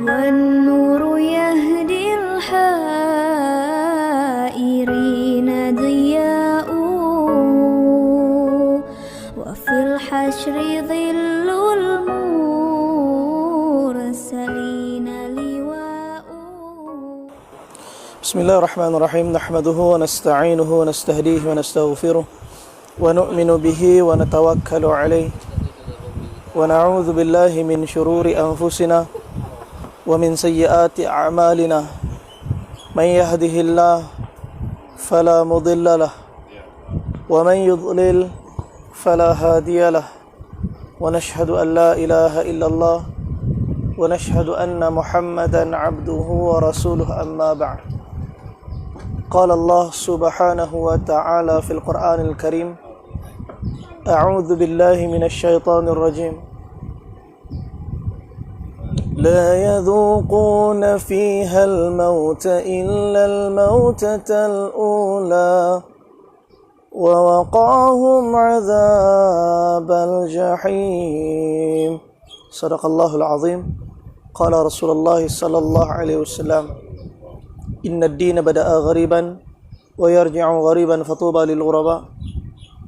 والنور يهدي الحائرين ضياء وفي الحشر ظل المرسلين لواء. بسم الله الرحمن الرحيم. نحمده ونستعينه ونستهديه ونستغفره ونؤمن به ونتوكل عليه ونعوذ بالله من شرور أنفسنا ومن سيئات أعمالنا. من يهده الله فلا مضل له ومن يضلل فلا هادي له ونشهد أن لا إله إلا الله ونشهد أن محمدا عبده ورسوله. أما بعد، قال الله سبحانه وتعالى في القرآن الكريم: أعوذ بالله من الشيطان الرجيم. لا يذوقون فيها الموت إلا الموتة الأولى ووقاهم عذاب الجحيم. صدق الله العظيم. قال رسول الله صلى الله عليه وسلم: إن الدين بدأ غريبا ويرجع غريبا فطوبى للغرباء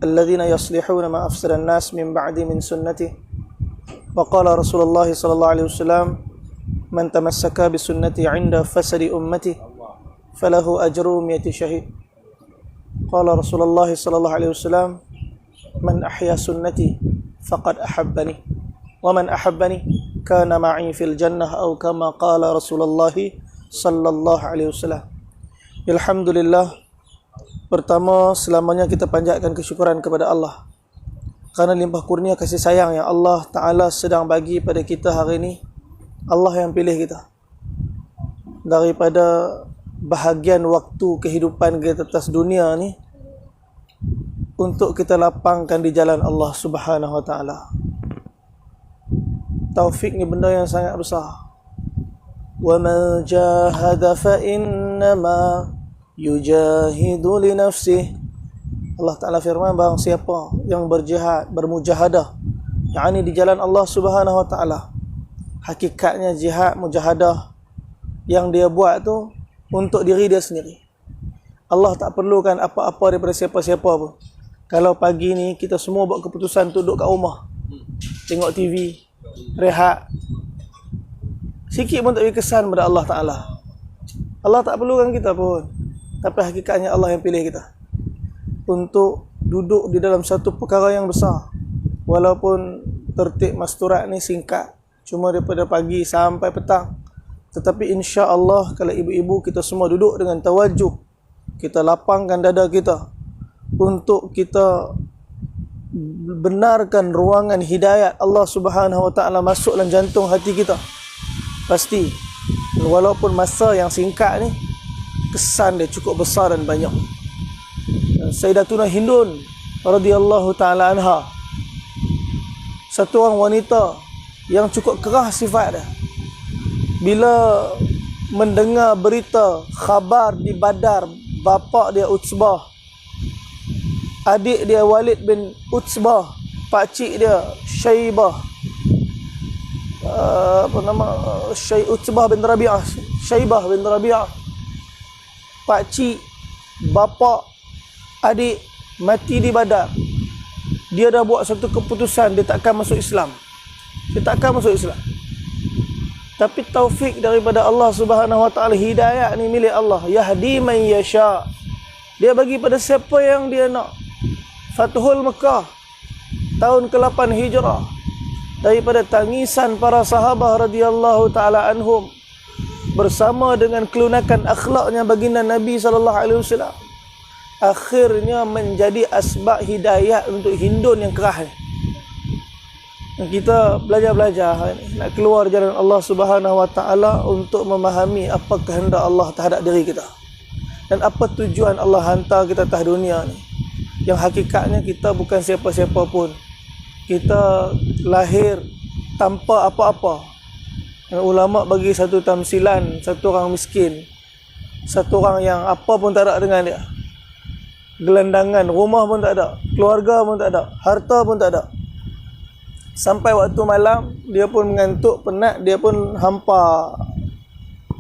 الذين يصلحون ما أفسد الناس من بعد من سنته. وقال رسول الله صلى الله عليه وسلم: من تمسك بسنتي عند فسد أمتي فله أجر 100 شهيد. قال رسول الله صلى الله عليه وسلم: من أحيا سنتي فقد أحبني ومن أحبني كان معي في الجنة أو كما قال رسول الله صلى الله عليه وسلم. Alhamdulillah, pertama selamanya kita panjatkan kesyukuran kepada Allah kerana limpah kurnia kasih sayang yang Allah Ta'ala sedang bagi pada kita hari ini. Allah yang pilih kita daripada bahagian waktu kehidupan kita atas dunia ni untuk kita lapangkan di jalan Allah Subhanahu Wa Ta'ala. Taufik ni benda yang sangat besar. Wa man jahada fa innama yujahidu li nafsihi. Allah Ta'ala firman, barang siapa yang berjihad, bermujahadah, yakni di jalan Allah Subhanahu Wa Ta'ala, hakikatnya jihad, mujahadah yang dia buat tu untuk diri dia sendiri. Allah tak perlukan apa-apa daripada siapa-siapa pun. Kalau pagi ni kita semua buat keputusan untuk duduk kat rumah, tengok TV, rehat, sikit pun tak beri kesan pada Allah Ta'ala. Allah tak perlukan kita pun, tapi hakikatnya Allah yang pilih kita untuk duduk di dalam satu perkara yang besar. Walaupun tertib masturat ni singkat, cuma daripada pagi sampai petang, tetapi insya-Allah kalau ibu-ibu kita semua duduk dengan tawajuh, kita lapangkan dada kita untuk kita benarkan ruangan hidayat Allah Subhanahu Wa Ta'ala masuk dalam jantung hati kita, pasti walaupun masa yang singkat ni, kesan dia cukup besar dan banyak. Sayyidatuna Hindun radhiyallahu ta'ala anha, satu orang wanita yang cukup keras sifat dia. Bila mendengar berita khabar di Badar, bapa dia Utsbah, adik dia Walid bin Utsbah, pakcik dia Syaibah, Utsbah bin Rabi'ah, Syaibah bin Rabi'ah, pakcik, bapa, adik mati di Badar. Dia dah buat satu keputusan, dia takkan masuk Islam. Tapi taufik daripada Allah Subhanahu Wa Ta'ala, hidayah ni milik Allah. Yahdi man yasha. Dia bagi pada siapa yang dia nak. Fathul Mekah tahun ke-8 Hijrah, daripada tangisan para sahabat radhiyallahu ta'ala anhum bersama dengan kelunakan akhlaknya baginda Nabi SAW, akhirnya menjadi asbab hidayah untuk Hindun yang kerah ni. Kita belajar nak keluar jalan Allah Subhanahu Wa Ta'ala untuk memahami apa kehendak Allah terhadap diri kita dan apa tujuan Allah hantar kita atas dunia ni. Yang hakikatnya kita bukan siapa-siapa pun. Kita lahir tanpa apa-apa. Dan ulama bagi satu tamsilan, satu orang miskin, satu orang yang apa pun tak ada dengan dia, gelandangan, rumah pun tak ada, keluarga pun tak ada, harta pun tak ada. Sampai waktu malam, dia pun mengantuk, penat, dia pun hampa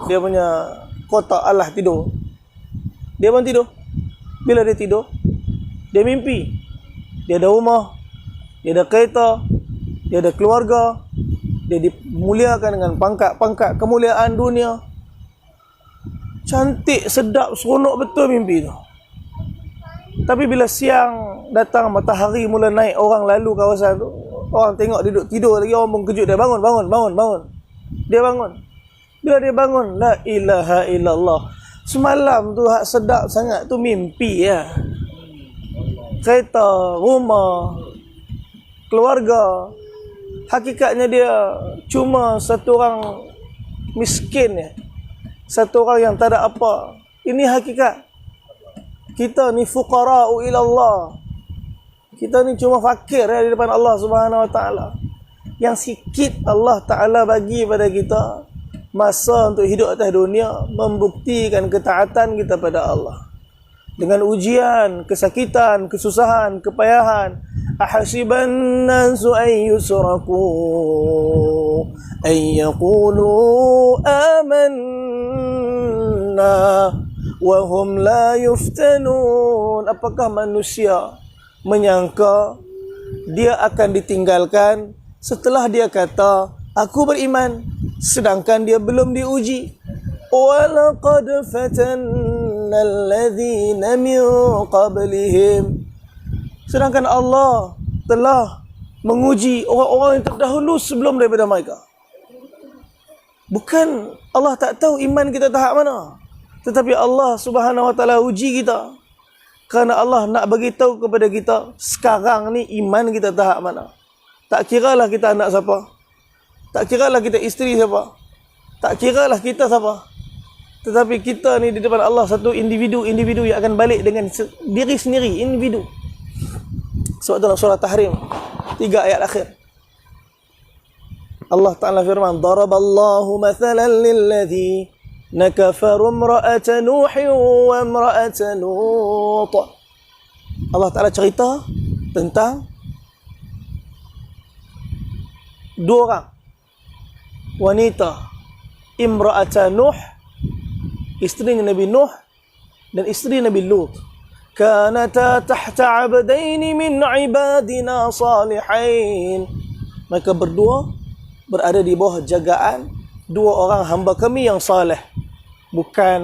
dia punya kotak Allah tidur. Dia pun tidur. Bila dia tidur, dia mimpi. Dia ada rumah, dia ada kereta, dia ada keluarga, dia dimuliakan dengan pangkat-pangkat kemuliaan dunia. Cantik, sedap, seronok betul mimpi tu. Tapi bila siang datang, matahari mula naik, orang lalu kawasan tu, orang tengok dia duduk tidur lagi, orang pun kejut dia, bangun. Dia bangun. Bila dia bangun, la ilaha illallah. Semalam tu hak sedap sangat tu mimpi ya. Kereta, rumah, keluarga. Hakikatnya dia cuma satu orang miskin ya. Satu orang yang tak ada apa. Ini hakikat. Kita ni fuqara'u ilallah. Kita ni cuma fakir ya, di depan Allah Subhanahu Wa Taala. Yang sikit Allah Taala bagi pada kita masa untuk hidup atas dunia, membuktikan ketaatan kita pada Allah. Dengan ujian, kesakitan, kesusahan, kepayahan. Ahasiban nasu ay yusraku ay yaqulu amanna wa hum la yuftanun. Apakah manusia menyangka dia akan ditinggalkan setelah dia kata aku beriman, sedangkan dia belum diuji. Walaqad fatanna alladhina min qablihim. Sedangkan Allah telah menguji orang-orang yang terdahulu sebelum daripada mereka. Bukan Allah tak tahu iman kita tahap mana, tetapi Allah Subhanahu Wa Taala uji kita. Kerana Allah nak bagi tahu kepada kita sekarang ni iman kita tahap mana. Tak kiralah kita anak siapa, tak kiralah kita isteri siapa, tak kiralah kita siapa, tetapi kita ni di depan Allah satu individu yang akan balik dengan diri sendiri, individu. Sebab dalam surah Tahrim 3 ayat akhir Allah Ta'ala firman, daraballahu mathalan lilladhina kafaru imra'ata Nuhin wa imra'ata Lut. Allah Ta'ala cerita tentang dua orang wanita, imra'ata Nuh, isteri Nabi Nuh dan isteri Nabi Lut. Kanata tahta 'abdaini min 'ibadina salihain. Mereka berdua berada di bawah jagaan dua orang hamba kami yang saleh. Bukan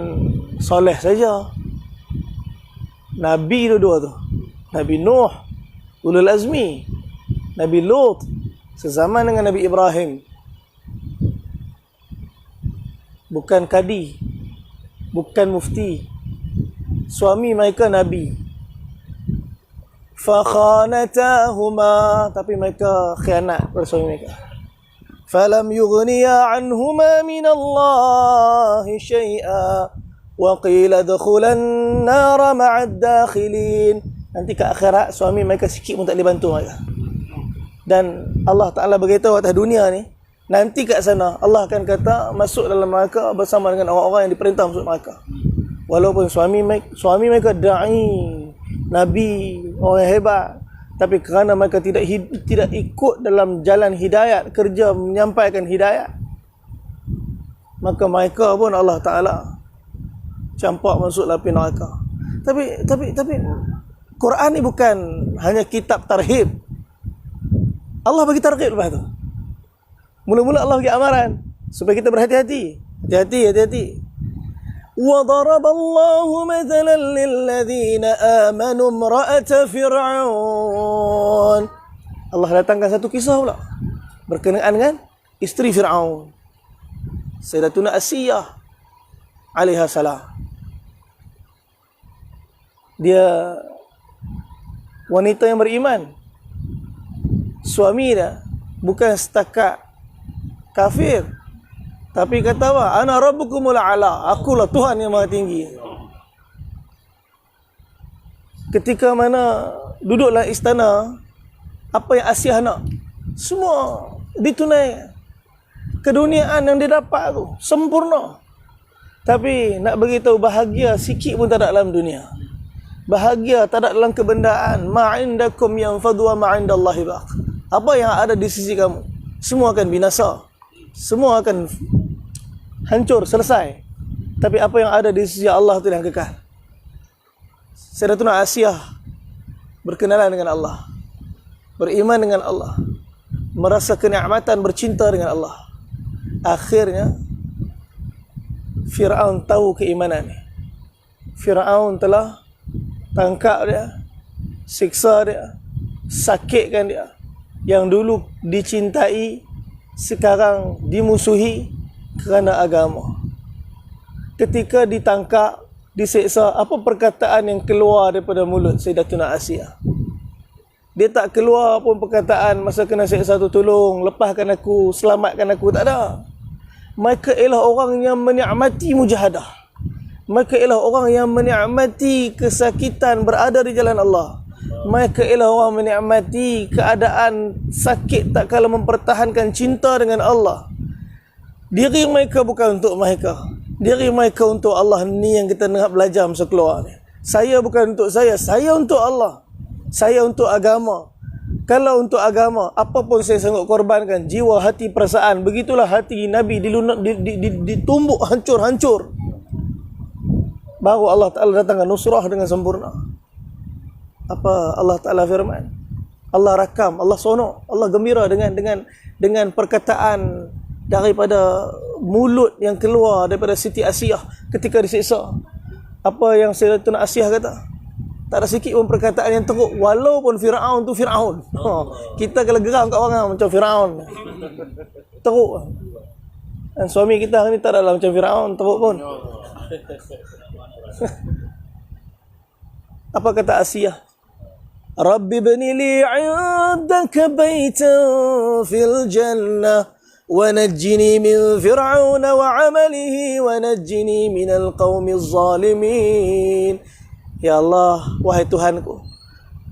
saleh saja, Nabi dua tu. Nabi Nuh, ulul azmi. Nabi Lut, sezaman dengan Nabi Ibrahim. Bukan kadi, bukan mufti. Suami mereka Nabi. Fakhanatahuma, tapi mereka khianat pada suami mereka. Falam yughniya anhuma min Allah syai'a wa qila dukhulan nar ma'ad dakhilin. Nanti ke akhirat suami mereka sikit pun tak boleh bantu mereka. Dan Allah Ta'ala beritahu atas dunia ni, nanti kat sana Allah akan kata masuk dalam neraka bersama dengan orang-orang yang diperintah masuk neraka. Walaupun suami mereka da'i, nabi, orang yang hebat, tapi kerana mereka tidak ikut dalam jalan hidayat, kerja menyampaikan hidayat, maka mereka pun Allah Ta'ala campak masuk api neraka. Tapi Quran ni bukan hanya kitab tarhib. Allah bagi targhib lepas tu. Mula-mula Allah bagi amaran supaya kita berhati-hati. Hati-hati. وَضَرَبَ اللَّهُ مَثَلًا لِلَّذِينَ آمَنُوا امْرَأَةَ فِرْعَوْنَ. Allah datangkan satu kisah pula berkenaan dengan isteri Fir'aun, Sayyidatuna Asiyah alaiha salam. Dia wanita yang beriman. Suami dia bukan setakat kafir, tapi kata apa? Ana rabbukumul a'la. Akulah Tuhan yang maha tinggi. Ketika mana duduklah istana, apa yang Asiyah nak, semua ditunaikan. Keduniaan yang dia dapat tu sempurna. Tapi nak beritahu bahagia sikit pun tak ada dalam dunia. Bahagia tak ada dalam kebendaan. Ma indakum yanfadu wa ma indallahi baq. Apa yang ada di sisi kamu, semua akan binasa. Semua akan hancur, selesai. Tapi apa yang ada di sisi Allah itu yang kekal. Sayyidatuna Asiyah berkenalan dengan Allah, beriman dengan Allah, merasa kenikmatan bercinta dengan Allah. Akhirnya Fir'aun tahu keimanan. Fir'aun telah tangkap dia, siksa dia, sakitkan dia. Yang dulu dicintai, sekarang dimusuhi kerana agama. Ketika ditangkap, diseksa, apa perkataan yang keluar daripada mulut Sayyidatuna Asiyah? Dia tak keluar pun perkataan masa kena seksa tu, tolong lepaskan aku, selamatkan aku, tak ada. Mereka ialah orang yang menikmati mujahadah. Mereka ialah orang yang menikmati kesakitan berada di jalan Allah. Mereka ialah orang menikmati keadaan sakit tak kala mempertahankan cinta dengan Allah. Diri mereka bukan untuk mereka. Diri mereka untuk Allah. Ni yang kita nak belajar masa keluar ni. Saya bukan untuk saya untuk Allah. Saya untuk agama. Kalau untuk agama, apa pun saya sanggup korbankan, jiwa, hati, perasaan. Begitulah hati Nabi ditumbuk hancur-hancur. Baru Allah Ta'ala datangkan nusrah dengan sempurna. Apa Allah Ta'ala firman? Allah rakam, Allah sonok, Allah gembira dengan perkataan daripada mulut yang keluar daripada Siti Asiyah ketika disiksa. Apa yang Sayyidatuna Asiyah kata? Tak ada sikit pun perkataan yang teruk, walaupun Fir'aun tu Fir'aun. Kita kalau geram kat orang macam Fir'aun, teruk. Dan suami kita hari ni tak adalah macam Fir'aun, teruk pun. Apa kata Asiyah? Rabbi bani li 'indaka baitan fil jannah ونجني من فرعون وعمله ونجني من القوم الظالمين. Ya Allah, wahai Tuhanku,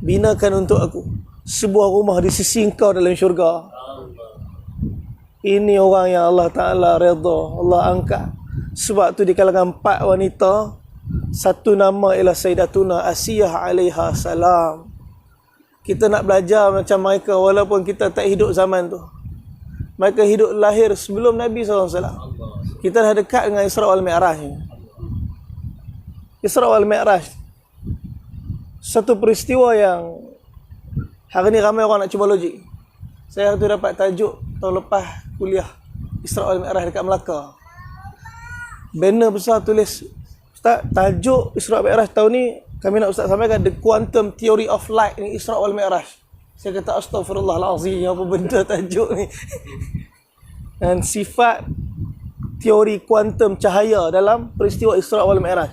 binakan untuk aku sebuah rumah di sisi Engkau dalam syurga. Ini orang yang Allah Ta'ala redha, Allah angkat. Sebab tu di kalangan 4 wanita, satu nama ialah Sayyidatuna Asiyah alaiha salam. Kita nak belajar macam mereka walaupun kita tak hidup zaman tu. Mereka hidup lahir sebelum Nabi SAW. Kita dah dekat dengan Isra wal Mi'raj. Isra wal Mi'raj, satu peristiwa yang hari ni ramai orang nak cuba logik. Saya hari tu dapat tajuk tahun lepas kuliah Isra wal Mi'raj dekat Melaka. Banner besar tulis, Ustaz, tajuk Isra wal Mi'raj tahun ni kami nak Ustaz sampaikan The Quantum Theory of Light ni Isra wal Mi'raj. Saya kata astagfirullahalazim, apa benda tajuk ni. Dan sifat teori kuantum cahaya dalam peristiwa Isra wal Mi'raj.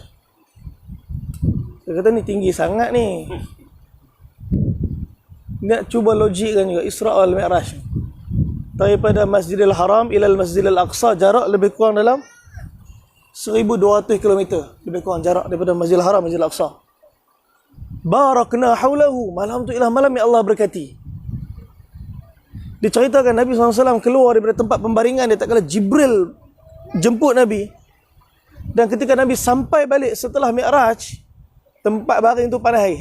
Saya kata ni tinggi sangat ni. Nak cuba logikkan juga Isra wal Mi'raj. Daripada Masjidil Haram ila Masjidil Aqsa jarak lebih kurang dalam 1200 km. Lebih kurang jarak daripada Masjidil Haram Masjidil Aqsa. Barakna haulahu, malam tu ialah malam yang Allah berkati. Diceritakan Nabi SAW keluar daripada tempat pembaringan dia tak kala Jibril jemput Nabi. Dan ketika Nabi sampai balik setelah Mi'raj, tempat baring tu panas.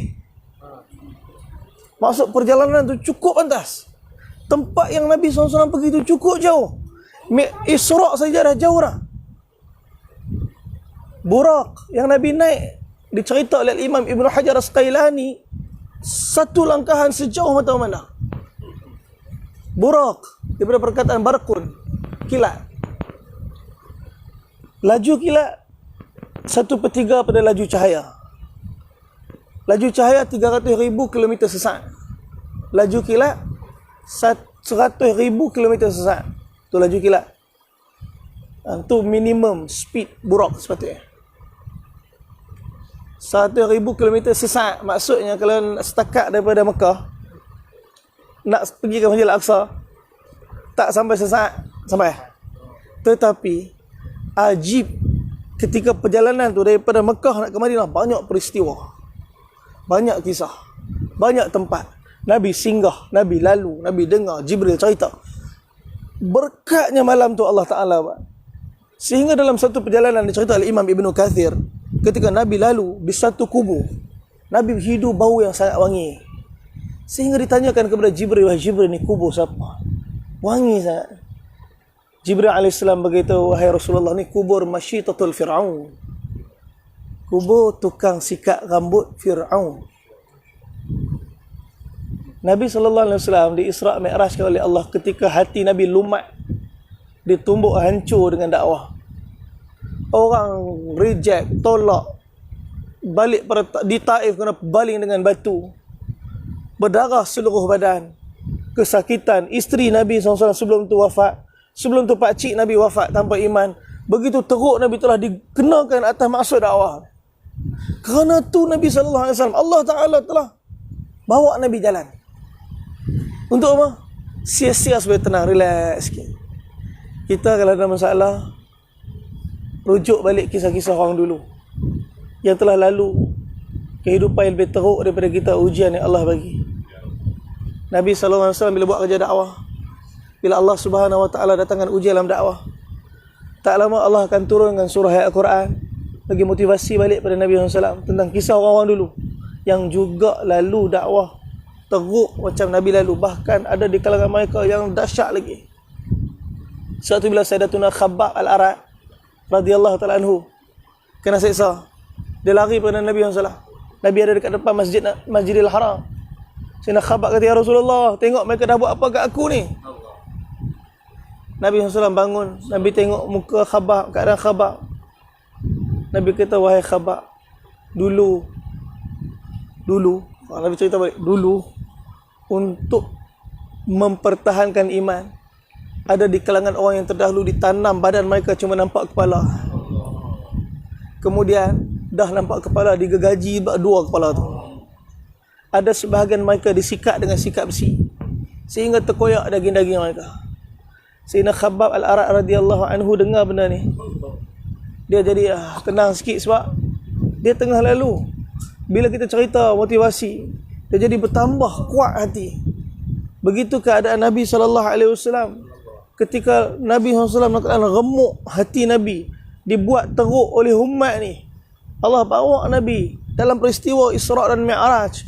Maksud perjalanan tu cukup pantas. Tempat yang Nabi SAW pergi tu cukup jauh. Isra' saja dah jauh dah. Burak yang Nabi naik, dicerita oleh Imam Ibn Hajar Asqalani, satu langkahan sejauh mata memandang. Burak, daripada perkataan barqun, kilat. Laju kilat 1/3 pada laju cahaya. Laju cahaya 300,000 km sesaat. Laju kilat 100,000 km sesaat. Tu laju kilat. Itu minimum speed burak sepatutnya. 100,000 km sesaat. Maksudnya kalau setakat daripada Mekah nak pergi ke Masjidil Aqsa, tak sampai sesaat sampai. Tetapi ajib, ketika perjalanan tu daripada Mekah nak ke Madinah, banyak peristiwa, banyak kisah, banyak tempat. Nabi singgah, Nabi lalu, Nabi dengar Jibril cerita. Berkatnya malam tu Allah Ta'ala buat. Sehingga dalam satu perjalanan dicerita oleh Imam Ibn Kathir, ketika Nabi lalu di satu kubur, Nabi hidu bau yang sangat wangi. Sehingga ditanyakan kepada Jibril, wahai Jibril, ni kubur siapa? Wangi sangat. Jibril AS beritahu, wahai Rasulullah, ni kubur Masyitatul Fir'aun. Kubur tukang sikat rambut Fir'aun. Nabi SAW di Isra' Mi'rajkan oleh Allah ketika hati Nabi lumat, ditumbuk hancur dengan dakwah. Orang reject, tolak, balik di Taif kena baling dengan batu, berdarah seluruh badan, kesakitan. Isteri Nabi SAW sebelum tu wafat. Sebelum tu pakcik Nabi wafat tanpa iman. Begitu teruk Nabi telah dikenakan atas maksud dakwah. Kerana tu Nabi SAW, Allah Ta'ala telah bawa Nabi jalan. Untuk apa? Sia-sia supaya tenang, relax sikit. Kita kalau ada masalah, rujuk balik kisah-kisah orang dulu yang telah lalu. Kehidupan yang lebih teruk daripada kita, ujian yang Allah bagi. Nabi SAW bila buat kerja dakwah, bila Allah Subhanahu Wa Taala datangkan ujian dalam dakwah, tak lama Allah akan turunkan surah ayat Al-Quran bagi motivasi balik pada Nabi SAW tentang kisah orang-orang dulu yang juga lalu dakwah teruk macam Nabi lalu. Bahkan ada di kalangan mereka yang dahsyat lagi. Suatu bila Sayyidatuna Khabbab Al-Arat radhiyallahu ta'ala anhu kena seksa, dia lari pada Nabi SAW. Nabi ada dekat depan Masjidil Haram. Sayyidina Khabbab kata, ya Rasulullah, tengok mereka dah buat apa kat aku ni. Nabi SAW bangun. Nabi tengok muka Khabbab, keadaan Khabbab. Nabi kata, wahai Khabbab, dulu Nabi cerita balik, dulu untuk mempertahankan iman, ada di kalangan orang yang terdahulu ditanam badan mereka cuma nampak kepala. Kemudian dah nampak kepala, digergaji dua kepala tu. Ada sebahagian mereka disikat dengan sikat besi sehingga terkoyak daging-daging mereka. Sayyidina Khabbab Al-Arat radhiyallahu anhu dengar benda ni, dia jadi tenang sikit sebab dia tengah lalu. Bila kita cerita motivasi, dia jadi bertambah kuat hati. Begitu keadaan Nabi SAW ketika Nabi SAW mengatakan remuk hati Nabi, dibuat teruk oleh umat ni. Allah bawa Nabi dalam peristiwa Isra' dan Mi'raj,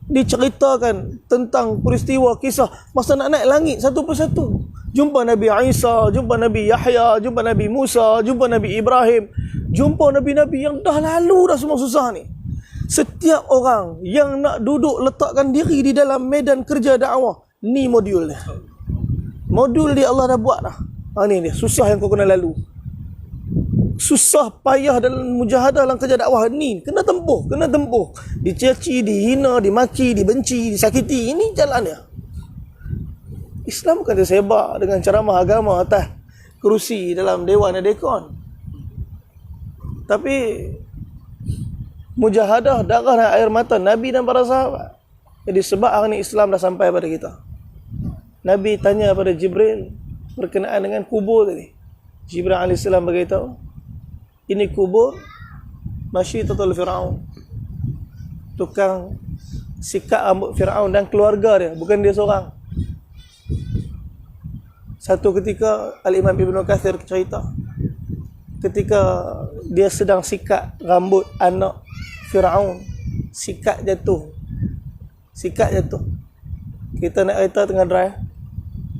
diceritakan tentang peristiwa kisah masa nak naik langit satu persatu. Jumpa Nabi Isa, jumpa Nabi Yahya, jumpa Nabi Musa, jumpa Nabi Ibrahim, jumpa Nabi-Nabi yang dah lalu dah semua susah ni. Setiap orang yang nak duduk letakkan diri di dalam medan kerja dakwah, ni modul dia. Modul dia Allah dah buat dah. Ni dia, susah yang kau kena lalu. Susah payah dalam mujahadah dalam kerja dakwah ni, kena tempuh. Dicaci, dihina, dimaki, dibenci, disakiti. Ini jalan dia. Islam bukan tersebar dengan ceramah agama atas kerusi dalam dewan dan dekon. Tapi mujahadah darah dan air mata Nabi dan para sahabat. Jadi sebab hari ni Islam dah sampai pada kita. Nabi tanya pada Jibril berkenaan dengan kubur tadi. Jibril AS beritahu, ini kubur Masyitatul Fir'aun, tukang sikat rambut Fir'aun dan keluarga dia, bukan dia seorang. Satu ketika Al-Imam Ibn Kathir cerita, ketika dia sedang sikat rambut anak Fir'aun, sikat jatuh. Kita nak kereta tengah drive,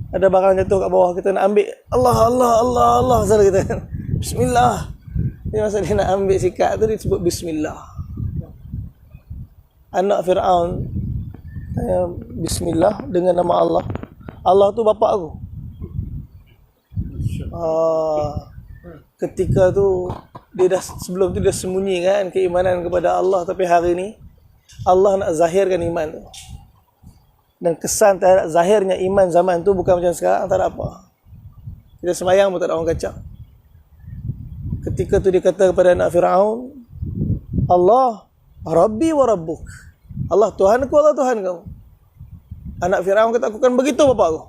ada barang jatuh kat bawah, kita nak ambil, Allah salah kita, Bismillah. Ini masa dia nak ambil sikat tu, dia sebut Bismillah. Anak Fir'aun Bismillah dengan nama Allah. Allah tu bapak aku. Ketika tu dia dah, sebelum tu dia sembunyi kan keimanan kepada Allah, tapi hari ni Allah nak zahirkan iman tu. Dan kesan terhadap zahirnya iman zaman tu bukan macam sekarang, tak ada apa. Kita sembahyang pun tak ada orang kacau. Ketika tu dia kata kepada anak Fir'aun, Allah Rabbi wa Rabbuk, Allah Tuhanku, Allah Tuhan kamu. Anak Fir'aun kata, aku kan begitu bapak aku.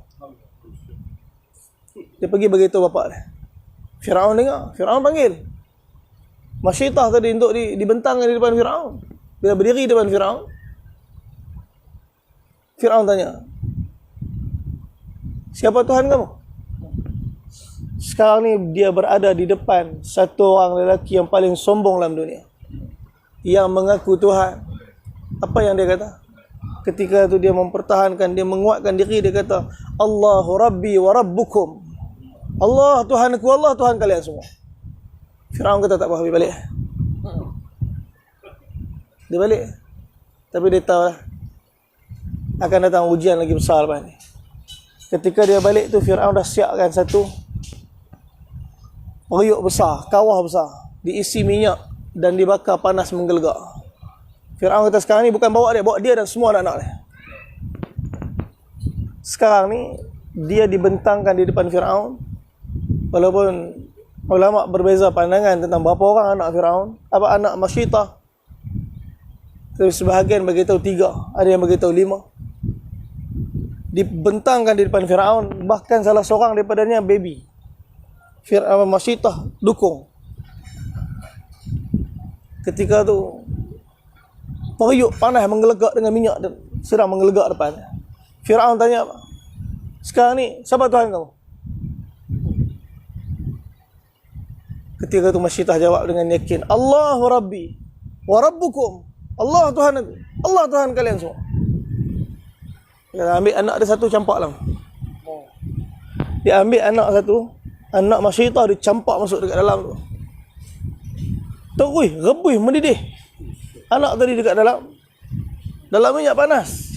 Dia pergi beritahu bapak dia. Fir'aun dengar, Fir'aun panggil. Masyitah tadi untuk dibentang di depan Fir'aun. Bila berdiri depan Fir'aun, Fir'aun tanya, siapa Tuhan kamu? Sekarang ni dia berada di depan satu orang lelaki yang paling sombong dalam dunia, yang mengaku Tuhan. Apa yang dia kata? Ketika itu dia mempertahankan, dia menguatkan diri, dia kata, Allahu Rabbi wa Rabbukum. Allah Tuhanku, Allah Tuhan kalian semua. Firaun kata tak apa, habis balik. Dia balik. Tapi dia tahu lah, akan datang ujian lagi besar lepas ni. Ketika dia balik tu, Firaun dah siapkan satu periuk besar, kawah besar, diisi minyak dan dibakar panas menggelegak. Firaun kata sekarang ni bukan bawa dia dan semua anak-anak dia. Sekarang ni dia dibentangkan di depan Firaun. Walaupun ulama berbeza pandangan tentang berapa orang anak Firaun, apa anak Masyitah. Tapi sebahagian beritahu 3, ada yang beritahu 5. Dibentangkan di depan Firaun, bahkan salah seorang daripadanya baby. Masyitah dukung. Ketika tu periuk panas menggelegak dengan minyak dan sedang menggelegak depan. Firaun tanya, sekarang ni siapa Tuhan kamu? Ketika tu Masyitah jawab dengan yakin, Allahu Rabbi wa Rabbukum. Allah Tuhan aku, Allah Tuhan kalian semua. Dia ambil anak dia satu, campak lah. Dia ambil anak satu, anak Masyitah dia campak masuk dekat dalam tu. Terus rebus mendidih. Anak tadi dekat dalam minyak panas.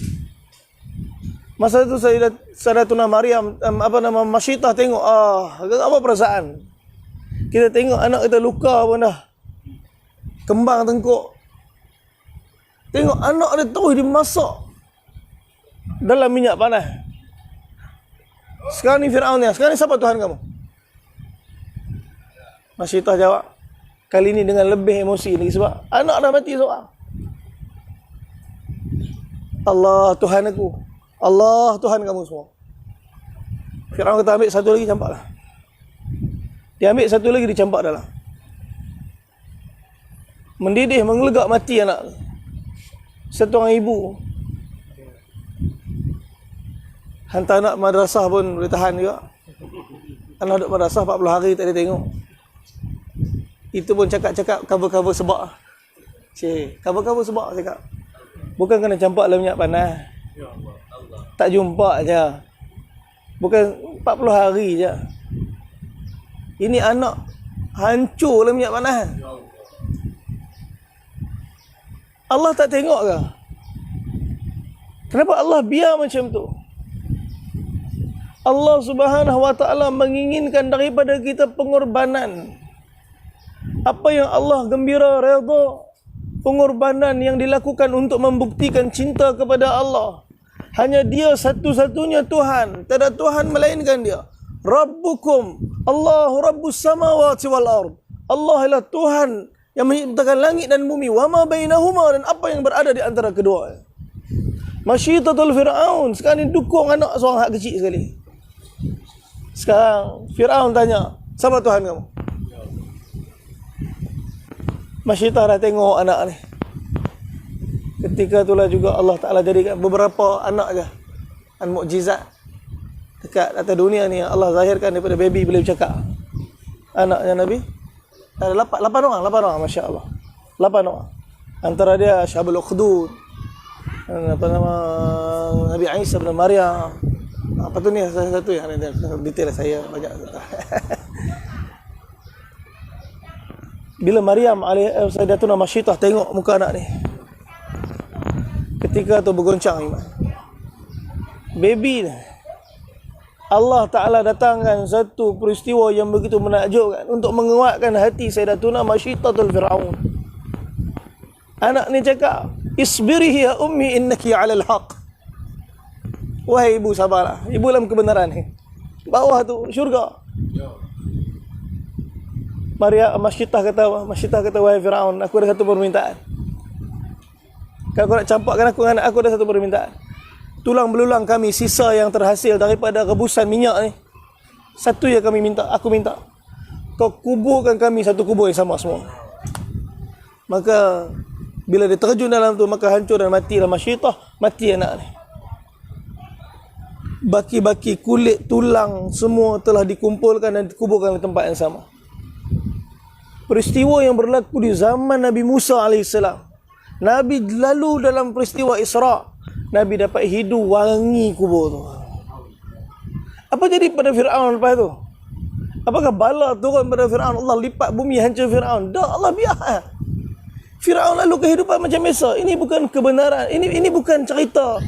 Masa tu Sayyidatuna Maryam, Masyitah tengok, apa perasaan? Kita tengok anak kita luka pun dah kembang tengkuk. Tengok anak dia terus dimasak dalam minyak panas. Sekarang ni Firaun ni, sekarang ni siapa Tuhan kamu? Masyitah jawab, kali ni dengan lebih emosi lagi sebab anak dah mati seorang. Allah Tuhan aku, Allah Tuhan kamu semua. Firaun kata ambil satu lagi, campaklah. Dia ambil satu lagi, dicampak dalam. Mendidih, menggelegak, mati anak. Satu orang ibu hantar anak madrasah pun boleh tahan juga. Anak duduk madrasah 40 hari tak ada tengok. Itu pun cakap-cakap cover-cover sebab. Cover-cover sebab cakap. Bukan kena campak dalam minyak panas. Tak jumpa je. Bukan 40 hari je. Ini anak hancur dalam minyak panas. Allah tak tengok ke? Kenapa Allah biar macam tu? Allah Subhanahu wa ta'ala menginginkan daripada kita pengorbanan. Apa yang Allah gembira, redha, pengorbanan yang dilakukan untuk membuktikan cinta kepada Allah. Hanya Dia satu-satunya Tuhan, tak ada Tuhan melainkan Dia. Rabbukum, Allahu Rabbus samawati wal ard. Allah ialah Tuhan yang menciptakan langit dan bumi, wa ma bainahuma, dan apa yang berada di antara kedua. Masyitatul Firaun sekarang ni dukung anak seorang hak kecil sekali. Sekarang Firaun tanya, siapa Tuhan kamu? Masyitah dah tengok anak ni. Ketika itulah juga Allah Ta'ala jadikan beberapa anak je mukjizat dekat atas dunia ni. Allah zahirkan daripada baby boleh bercakap. Anaknya Nabi ada 8 orang, Masya Allah. 8 orang. Antara dia Syabul Ukhdud, apa nama, Nabi Isa bin Maryam. Apa tu ni salah satu yang ada detail saya banyak. Bila Maryam Sayyidatuna Masyitah tengok muka anak ni, ketika tu bergoncang iman. Baby ni, Allah Ta'ala datangkan satu peristiwa yang begitu menakjubkan untuk menguatkan hati Sayyidatuna Masyitatul Firaun. Anak ni cakap, isbirihi ya ummi innaki alal haq. Wahai ibu, sabarlah. Ibu dalam kebenaran ni. Bawah tu syurga. Masyitah kata, wahai Firaun, aku ada satu permintaan. Kalau kau nak campakkan aku dengan anak aku, ada satu permintaan. Tulang belulang kami, sisa yang terhasil daripada rebusan minyak ni, satu yang kami minta, aku minta, kau kuburkan kami satu kubur yang sama semua. Maka bila dia terjun dalam tu, maka hancur dan matilah Masyitah, mati anak ni. Baki-baki kulit, tulang semua telah dikumpulkan dan dikuburkan di tempat yang sama. Peristiwa yang berlaku di zaman Nabi Musa AS. Nabi lalu dalam peristiwa Isra'. Nabi dapat hidu wangi kubur tu. Apa jadi pada Fir'aun lepas tu? Apakah bala turun pada Fir'aun? Allah lipat bumi hancur Fir'aun? Tak, Allah biar. Fir'aun lalu kehidupan macam biasa. Ini bukan kebenaran. Ini bukan cerita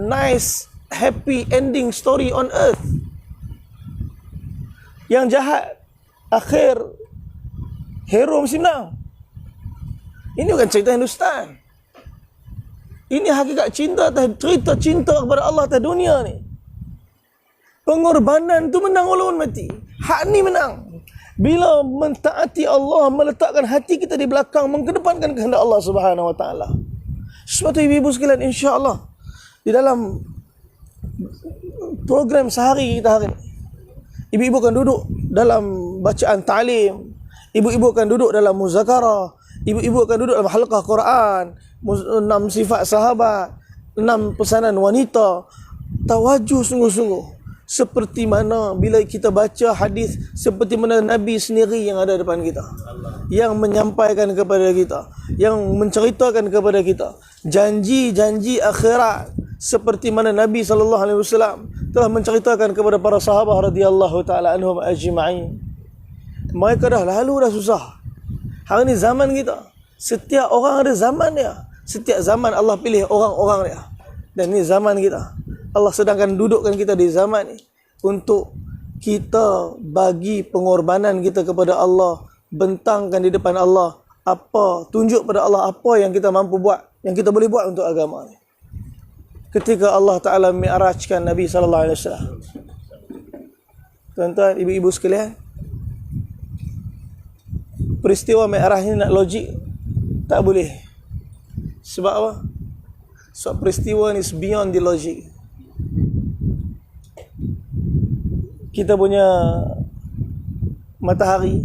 nice happy ending story on earth. Yang jahat akhir hero mesti menang. Ini bukan cerita Hindustan. Ini hakikat cinta, cerita cinta kepada Allah atas dunia ni. Pengorbanan tu menang walaupun mati. Hak ni menang. Bila mentaati Allah, meletakkan hati kita di belakang, mengedepankan kehendak Allah Subhanahu Wa Taala. Sebab tu ibu-ibu sekalian, insya-Allah di dalam program sehari kita hari ini, ibu-ibu akan duduk dalam bacaan ta'lim, ibu-ibu akan duduk dalam muzakarah, ibu-ibu akan duduk dalam halqah Quran, 6 sifat sahabat, 6 pesanan wanita, tawajuh sungguh-sungguh. Seperti mana bila kita baca hadis, seperti mana Nabi sendiri yang ada depan kita, yang menyampaikan kepada kita, yang menceritakan kepada kita janji-janji akhirat, seperti mana Nabi SAW telah menceritakan kepada para sahabat radhiyallahu ta'ala anhum ajma'in. Mereka dah lalu dah susah. Hari ni zaman kita, setiap orang ada zaman dia. Setiap zaman Allah pilih orang-orang dia. Dan ni zaman kita. Allah sedangkan dudukkan kita di zaman ni untuk kita bagi pengorbanan kita kepada Allah, bentangkan di depan Allah apa, tunjuk pada Allah apa yang kita mampu buat, yang kita boleh buat untuk agama ni. Ketika Allah Ta'ala mi'rajkan Nabi SAW. Tuan-tuan, ibu-ibu sekalian, peristiwa mi'raj ni nak logik tak boleh. Sebab apa? Sebab peristiwa ni is beyond the logic. Kita punya matahari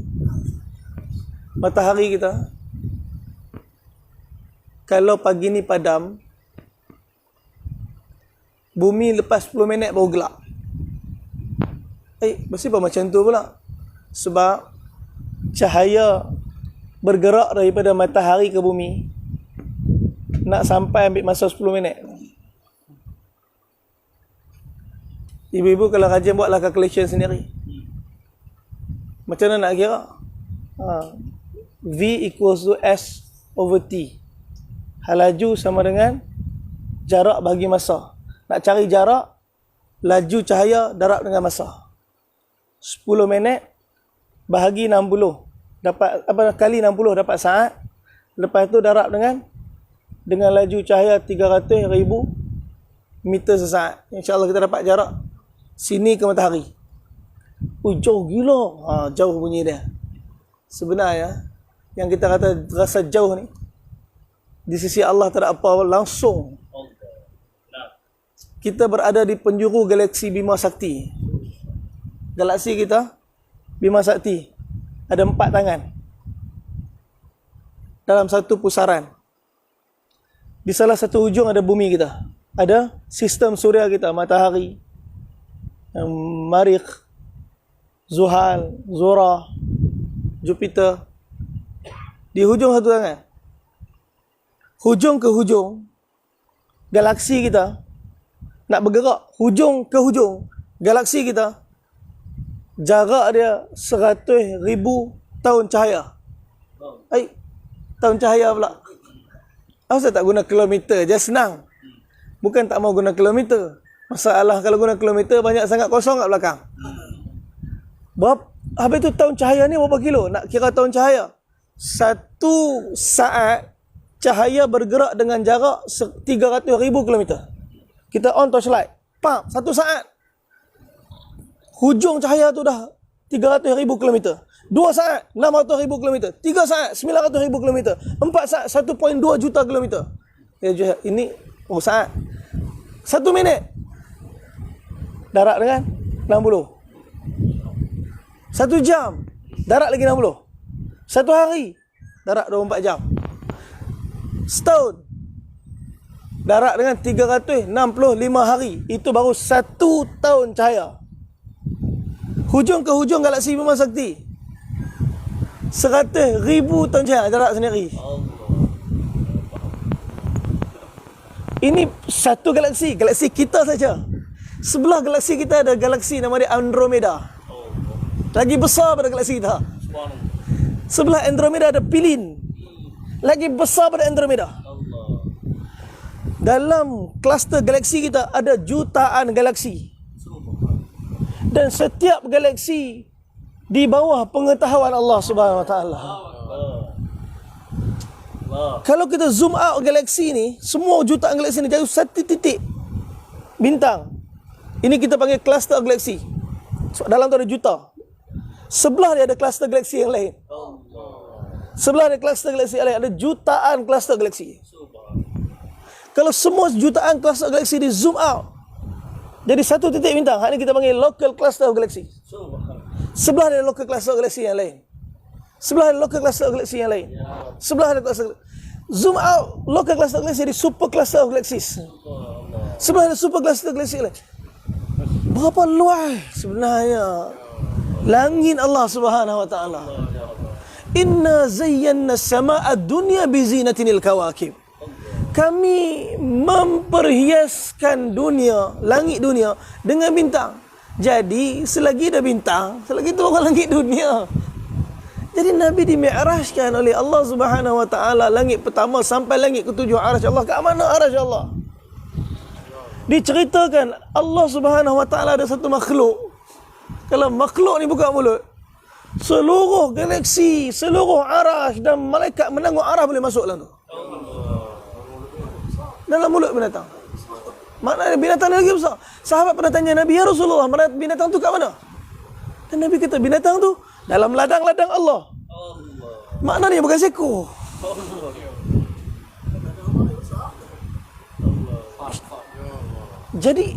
kita, kalau pagi ni padam, bumi lepas 10 minit baru gelap. Mesti macam tu pula. Sebab cahaya bergerak daripada matahari ke bumi nak sampai ambil masa 10 minit. Ibu-ibu kalau rajin buatlah calculation sendiri. Macam mana nak kira? V equals to S over T. Laju sama dengan jarak bagi masa. Nak cari jarak, laju cahaya darab dengan masa. 10 minit bahagi 60. Dapat kali 60 dapat saat. Lepas tu darab dengan laju cahaya 300,000 meter sesaat. InsyaAllah kita dapat jarak sini ke matahari. Jauh gila. Jauh bunyi dia. Sebenarnya yang kita kata rasa jauh ni, di sisi Allah tak ada apa langsung. Kita berada di penjuru galaksi Bima Sakti. Galaksi kita Bima Sakti ada 4 tangan dalam satu pusaran. Di salah satu hujung ada bumi kita, ada sistem suria kita, matahari, Marikh, Zuhal, Zora, Jupiter. Di hujung satu tangan, hujung ke hujung galaksi kita nak bergerak, hujung ke hujung galaksi kita, jarak dia 100,000 tahun cahaya. Tahun cahaya pula. Asal tak guna kilometer je, senang. Bukan tak mau guna kilometer. Masalah kalau guna kilometer banyak sangat kosong kat belakang. Habis tu tahun cahaya ni berapa kilo? Nak kira tahun cahaya. 1 saat cahaya bergerak dengan jarak 300,000 kilometer. Kita on torchlight, 1 saat. Hujung cahaya tu dah 300,000 kilometer. 2 saat, 600,000 kilometer. 3 saat, 900,000 kilometer. 4 saat, 1.2 juta kilometer. Ini saat. 1 minit darat dengan 60. 1 jam darat lagi 60. 1 hari darat 24 jam. Setahun darat dengan 365 hari. Itu baru 1 tahun cahaya. Hujung ke hujung galaksi Bima Sakti 100,000 tahun cahaya jarak sendiri. Ini satu galaksi, galaksi kita saja. Sebelah galaksi kita ada galaksi nama dia Andromeda. Lagi besar pada galaksi kita. Sebelah Andromeda ada Pilin. Lagi besar pada Andromeda. Dalam kluster galaksi kita ada jutaan galaksi. Dan setiap galaksi di bawah pengetahuan Allah Subhanahu Wa Taala. Kalau kita zoom out galaksi ni, semua jutaan galaksi ni jauh satu titik bintang. Ini kita panggil kluster galaksi. So, dalam tu ada juta. Sebelah dia ada kluster galaksi yang lain. Sebelah ada kluster galaksi yang lain, ada jutaan kluster galaksi. Kalau semua jutaan kluster galaksi di zoom out, jadi satu titik bintang. Hak ni kita panggil local cluster of galaxy. Sebelah ada local cluster of galaxy yang lain. Sebelah ada local cluster of galaxy yang lain. Sebelah ada cluster. Zoom out local cluster of galaxy di super cluster of galaxies. Sebelah ada super cluster of galaxy yang lain. Berapa luas sebenarnya langit Allah Subhanahu Wa Taala. Inna zayyana as-samaa'a ad-dunya bi zinatil kawakib. Kami memperhiaskan dunia, langit dunia dengan bintang. Jadi selagi ada bintang, selagi itu bukan langit dunia. Jadi Nabi dimi'rajkan oleh Allah Subhanahu Wa Taala langit pertama sampai langit ketujuh arasy Allah. Kat mana arasy Allah? Diceritakan Allah Subhanahu Wa Taala ada satu makhluk. Kalau makhluk ni buka mulut, seluruh galaksi, seluruh arasy dan malaikat menanggung arah boleh masuk dalam tu. Dalam mulut binatang. Maknanya binatang lagi besar. Sahabat pernah tanya Nabi, ya Rasulullah, binatang tu kat mana? Dan Nabi kata, binatang tu dalam ladang-ladang Allah. Maknanya bukan seekor. Jadi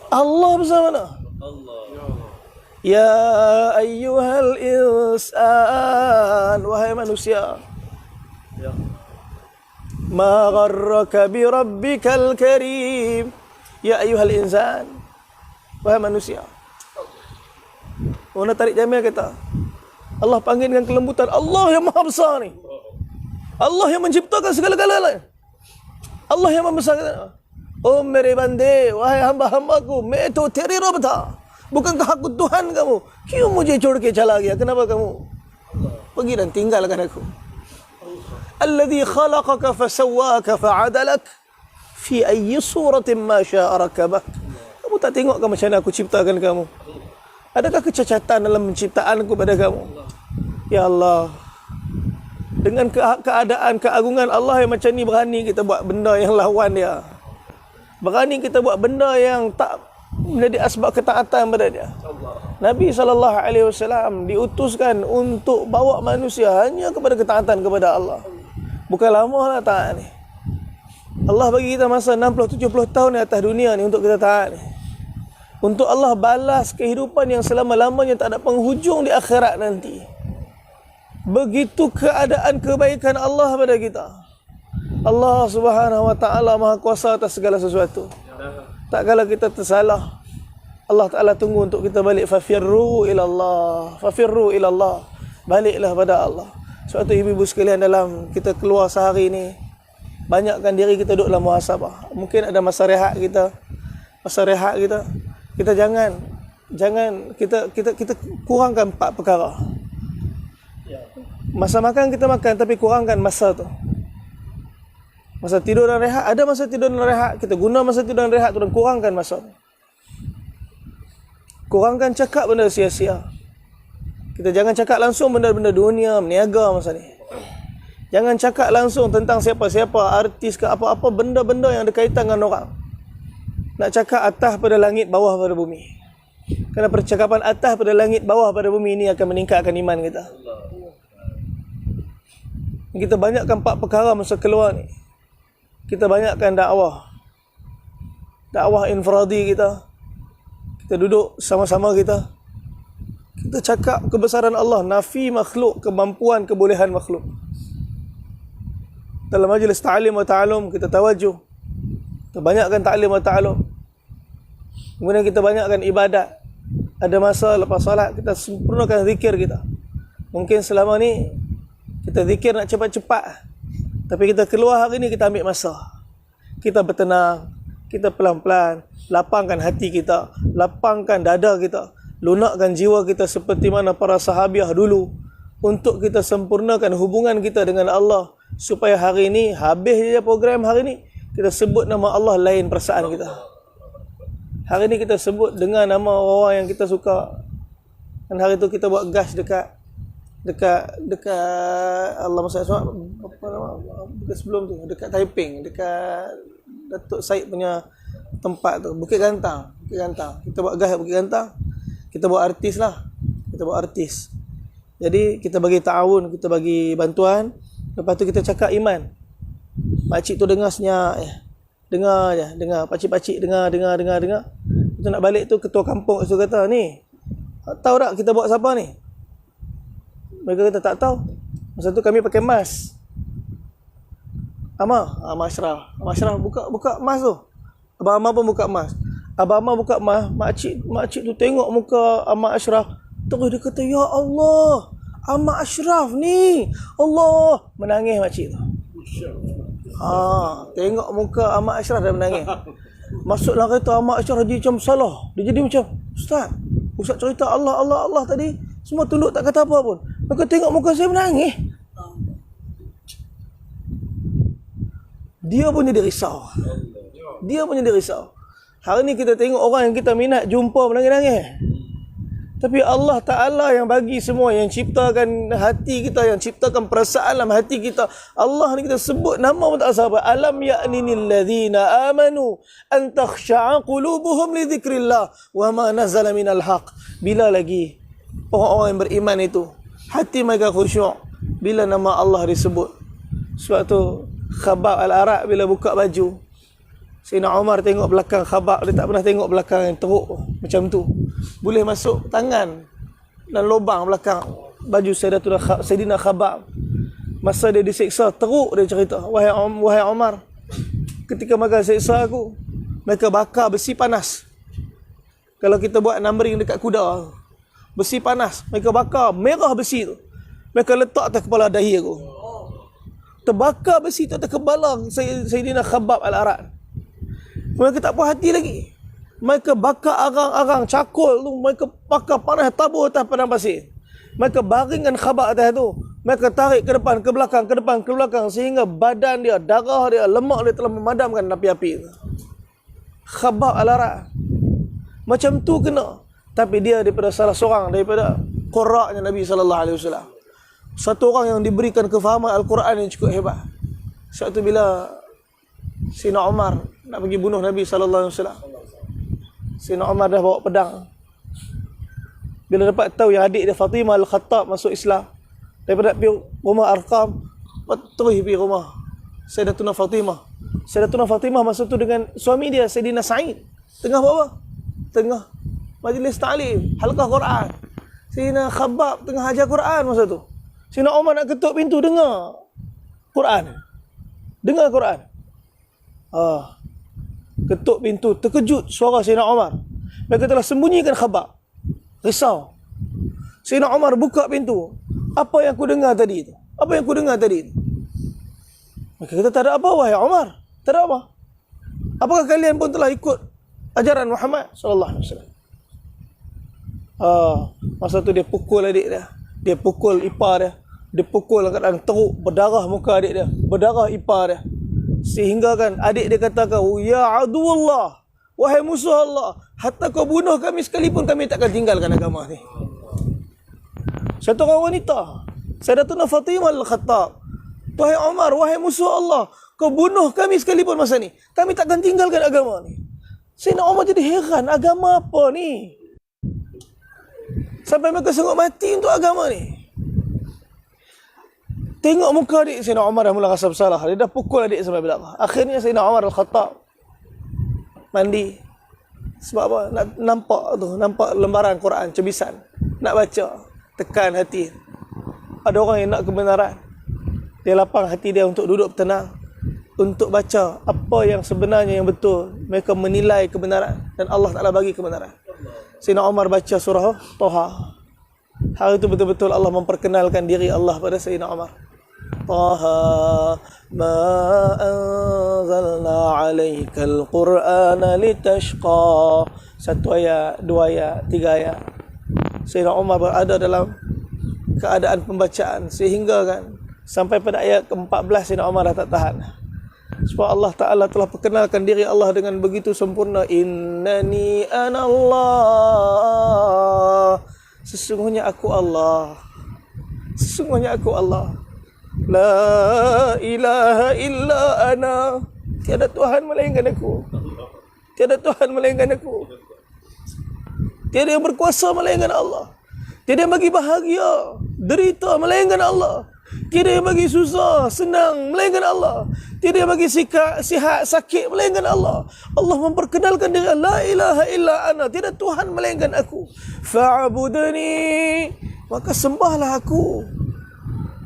Allah besar mana? Ya ayyuhal insan, wahai manusia. Ma gharraka bi rabbikal karim. Ya ayyuhal insan, wahai manusia. Orang tarik Jamil kata, Allah panggil dengan kelembutan. Allah yang maha besar ni. Allah yang menciptakan segala-galanya. Allah yang membesarkan. Oh mere bande, wahai hamba-hambaku, मैं तो तेरी रब था. Bukankah aku Tuhan kamu? Kyun mujhe chhod ke chala gaya? Kenapa kamu pergi dan tinggalkan aku? Alladhi khalaqaka fasawwaka fa'adalak fi ayyi suratin ma syaa rakabak. Kamu tak tengok ke macam mana aku ciptakan kamu? Adakah kecacatan dalam penciptaanku pada kamu? Ya Allah, dengan keadaan keagungan Allah yang macam ni, berani kita buat benda yang lawan dia. Berani kita buat benda yang tak menjadi asbab ketaatan pada dia. Nabi SAW diutuskan untuk bawa manusia hanya kepada ketaatan kepada Allah. Bukan lama lah taat ni. Allah bagi kita masa 60-70 tahun di atas dunia ni untuk kita taat ni. Untuk Allah balas kehidupan yang selama-lamanya tak ada penghujung di akhirat nanti. Begitu keadaan kebaikan Allah pada kita. Allah Subhanahu Wa Taala Maha Kuasa atas segala sesuatu. Tak kala kita tersalah, Allah Taala tunggu untuk kita balik. Fafirru ilallah, fafirru ilallah. Baliklah pada Allah. Sebab tu ibu-ibu sekalian, dalam kita keluar sehari ni, banyakkan diri kita duduk dalam muhasabah. Mungkin ada masa rehat kita. Masa rehat kita jangan kita kurangkan 4 perkara. Masa makan kita makan, tapi kurangkan masa tu. Masa tidur dan rehat, ada masa tidur dan rehat, kita guna masa tidur dan rehat tu dan kurangkan masa tu. Kurangkan cakap benda sia-sia. Kita jangan cakap langsung benda-benda dunia, meniaga masa ni. Jangan cakap langsung tentang siapa-siapa, artis ke apa-apa, benda-benda yang ada kaitan dengan orang. Nak cakap atas pada langit, bawah pada bumi. Kerana percakapan atas pada langit, bawah pada bumi ini akan meningkatkan iman kita. Kita banyakkan 4 perkara masa keluar ni. Kita banyakkan dakwah. Dakwah infradi kita. Kita duduk sama-sama kita. Kita cakap kebesaran Allah, nafi makhluk, kemampuan, kebolehan makhluk. Dalam majlis ta'lim wa ta'alum, kita tawajuh. Kita banyakkan ta'lim wa ta'alum. Kemudian kita banyakkan ibadat. Ada masa lepas solat, kita sempurnakan zikir kita. Mungkin selama ni kita zikir nak cepat-cepat, tapi kita keluar hari ni, kita ambil masa. kita bertenang, kita pelan-pelan lapangkan hati kita, lapangkan dada kita, lunakkan jiwa kita seperti mana para sahabiah dulu, untuk kita sempurnakan hubungan kita dengan Allah, supaya hari ini habis je program hari ni kita sebut nama Allah lain perasaan kita. Hari ni kita sebut dengan nama orang yang kita suka. Dan hari tu kita buat gas dekat Allah Masya apa nama, dekat sebelum tu, dekat Taiping, dekat Datuk Syed punya tempat tu, Bukit Gantang. Kita buat gas Bukit Gantang. Kita buat artis lah. Jadi kita bagi ta'awun, kita bagi bantuan. Lepas tu kita cakap iman. Pakcik tu dengar senyap je. Dengar. Pakcik-pakcik dengar. Kita nak balik tu, ketua kampung tu kata, ni, tahu tak kita buat siapa ni? Mereka kata tak tahu. Masa tu kami pakai mask. Amar Ashraf buka mask tu. Abang Amar pun buka mask. Abang Amar buka mask, makcik tu tengok muka Amar Ashraf. Terus dia kata, ya Allah, Amar Ashraf ni, Allah. Menangis makcik tu. Tengok muka Amar Ashraf dah menangis. Masuklah kereta Amar Ashraf dia macam salah. Dia jadi macam, Ustaz cerita Allah tadi, semua tunduk tak kata apa pun. Maka tengok muka saya menangis. Dia pun jadi risau. Hari ni kita tengok orang yang kita minat jumpa menangis-nangis. Tapi Allah Ta'ala yang bagi semua, yang ciptakan hati kita, yang ciptakan perasaan dalam hati kita. Allah ni kita sebut nama pun tak sahabat. Alam ya'ninil ladhina amanu an takhsha'a qulubuhum li dhikrillah wa ma nazala minal haq. Bila lagi orang-orang yang beriman itu hati mereka khusyuk bila nama Allah disebut. Sebab tu Khabbab Al-Arat bila buka baju, Sayyidina Umar tengok belakang Khabbab, dia tak pernah tengok belakang yang teruk macam tu. Boleh masuk tangan dan lubang belakang baju Sayyidina Khabbab. Masa dia disiksa, teruk dia cerita, wahai Umar, ketika mereka siksa aku, mereka bakar besi panas. Kalau kita buat numbering dekat kuda, besi panas, mereka bakar merah besi tu, mereka letak atas kepala dahi aku. Terbakar besi tu atas kepala Sayyidina Khabbab Al-Arat. Mereka tak puas hati lagi. Mereka bakar arang-arang cakul tu, mereka bakar panas tabur atas padang pasir. Mereka baringkan Khabbab atas tu. Mereka tarik ke depan, ke belakang, ke depan, ke belakang, sehingga badan dia, darah dia, lemak dia telah memadamkan api-api. Khabbab Al-Arat. Macam tu kena. Tapi dia daripada salah seorang daripada qurra'nya Nabi SAW. Satu orang yang diberikan kefahaman Al-Quran yang cukup hebat. Sebab tu bila Sayyidina Umar nak pergi bunuh Nabi SAW, Sayyidina Umar dah bawa pedang. Bila dapat tahu yang adik dia Fatimah Al-Khattab masuk Islam, daripada pergi rumah Arqam, terus pergi rumah Sayyidatuna Fatimah. Sayyidatuna Fatimah masa tu dengan suami dia Sayyidina Sa'id tengah buat apa? Tengah majlis ta'lim, halqah Quran. Sayyidina Khabbab tengah ajar Quran masa tu. Sayyidina Umar nak ketuk pintu, dengar Quran. Ketuk pintu, terkejut suara Sayyidina Umar. Mereka telah sembunyikan Khabbab. Risau. Sayyidina Umar buka pintu. Apa yang aku dengar tadi itu? Mereka kata, tak ada apa wahai Umar. Tak ada apa. Apakah kalian pun telah ikut ajaran Muhammad sallallahu alaihi wasallam? Masa tu dia pukul adik dia. Dia pukul ipar dia. Dia pukul kadang teruk, berdarah muka adik dia, berdarah ipar dia. Sehingga kan adik dia katakan, ya aduwallah, wahai musuh Allah, hatta kau bunuh kami sekalipun kami takkan tinggalkan agama ni. Satu orang wanita, Sayyidatuna Fatimah Al-Khattab, wahai Umar, wahai musuh Allah, kau bunuh kami sekalipun masa ni, kami takkan tinggalkan agama ni. Sayyidina Umar jadi heran, agama apa ni? Sampai mereka sanggup mati untuk agama ni. Tengok muka adik Sayyidina Umar dah mula rasa bersalah. Dia dah pukul adik sampai berdarah. Akhirnya Sayyidina Umar Al-Khattab mandi. Sebab apa? Nak nampak lembaran Quran, cebisan. Nak baca, tekan hati. Ada orang yang nak kebenaran. Dia lapang hati dia untuk duduk tenang, untuk baca apa yang sebenarnya yang betul. Mereka menilai kebenaran dan Allah Ta'ala bagi kebenaran. Sayyidina Umar baca surah Taha. Hari itu betul-betul Allah memperkenalkan diri Allah pada Sayyidina Umar. Taha ma anzalna 'alaikal Qur'ana litashqa. Satu ayat, dua ayat, tiga ayat. Sayyidina Umar berada dalam keadaan pembacaan sehingga kan sampai pada ayat ke-14 Sayyidina Umar dah tak tahan. Sebab Allah Ta'ala telah perkenalkan diri Allah dengan begitu sempurna. Innani anallah. Sesungguhnya aku Allah. Sesungguhnya aku Allah. La ilaha illa ana. Tiada Tuhan melainkan aku. Tiada Tuhan melainkan aku. Tiada yang berkuasa melainkan Allah. Tiada yang bagi bahagia, derita melainkan Allah. Tiada yang bagi susah, senang melainkan Allah. Tiada yang bagi sihat, sakit melainkan Allah. Allah memperkenalkan diri, la ilaha illa ana. Tiada Tuhan melainkan aku. Fa'budni, maka sembahlah aku.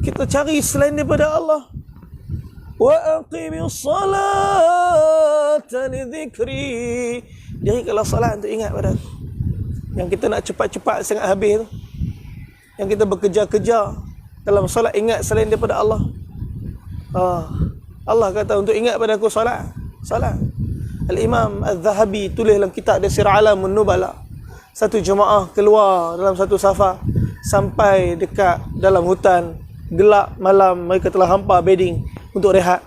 Kita cari selain daripada Allah. Wa aqimis salata li dhikri. Dirikanlah salat untuk ingat pada aku. Yang kita nak cepat-cepat sangat habis tu, yang kita bekerja-kerja dalam solat, ingat selain daripada Allah. Allah kata untuk ingat pada aku solat. Al-Imam Al-Zahabi tulis dalam kitab dia Sir Alamun Nubala. Satu jemaah keluar dalam satu safar sampai dekat dalam hutan, gelap malam, mereka telah hampa bedding untuk rehat.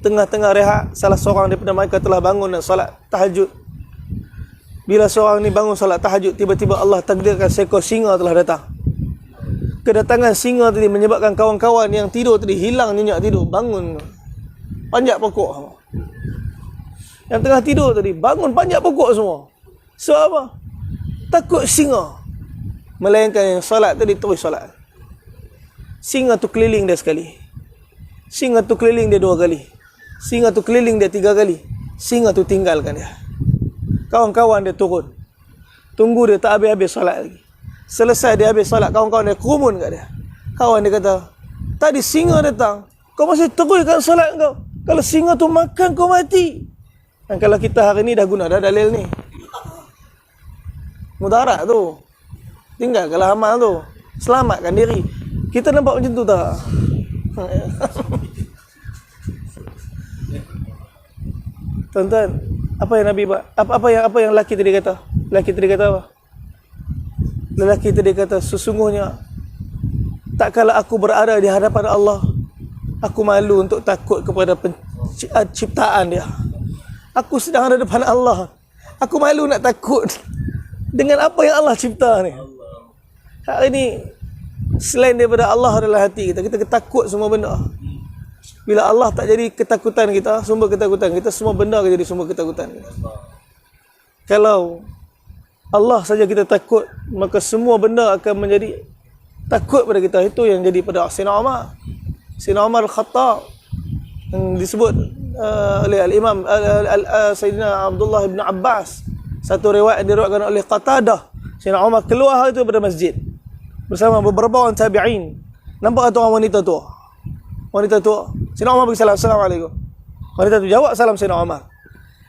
Tengah-tengah rehat, salah seorang daripada mereka telah bangun dan solat tahajud. Bila seorang ni bangun solat tahajud, tiba-tiba Allah takdirkan seekor singa telah datang. Kedatangan singa tadi menyebabkan kawan-kawan yang tidur tadi hilang nyenyak tidur, bangun panjat pokok. Yang tengah tidur tadi bangun panjat pokok semua. Sebab apa? Takut singa. Melainkan yang solat tadi terus solat. Singa tu keliling dia sekali. Singa tu keliling dia dua kali. Singa tu keliling dia tiga kali. Singa tu tinggalkan dia. Kawan-kawan dia turun. Tunggu dia tak habis-habis solat lagi. Selesai dia habis solat, kawan-kawan dia kerumun kat dia. Kawan dia kata, tadi singa datang, kau masih teruskan solat kau. Kalau singa tu makan kau mati. Dan kalau kita hari ni dah guna dah dalil ni. Mudarat tu. Tinggalkanlah amal tu. Selamatkan diri. Kita nampak macam tu tak? Tuan-tuan, apa yang Nabi buat? Apa yang lelaki tadi kata? Lelaki tadi kata apa? Lelaki tadi kata, sesungguhnya tak kala aku berada di hadapan Allah, aku malu untuk takut kepada ciptaan dia. Aku sedang ada depan Allah, aku malu nak takut dengan apa yang Allah cipta ni. Hari ni selain daripada Allah adalah hati kita. Kita takut semua benda. Bila Allah tak jadi ketakutan kita, sumber ketakutan kita, semua benda akan jadi sumber ketakutan kita. Kalau Allah saja kita takut, maka semua benda akan menjadi takut pada kita. Itu yang jadi pada Sayyidina Umar. Sayyidina Umar Al-Khattab yang disebut oleh Al-Imam Sayyidina Abdullah bin Abbas. Satu riwayat diriwayatkan oleh Qatadah. Sayyidina Umar keluar hari itu pada masjid bersama beberapa orang tabi'in. Nampak satu orang wanita tua. Wanita tua. Sayyidina Umar bagi salam. Assalamualaikum. Wanita tu jawab salam Sayyidina Umar.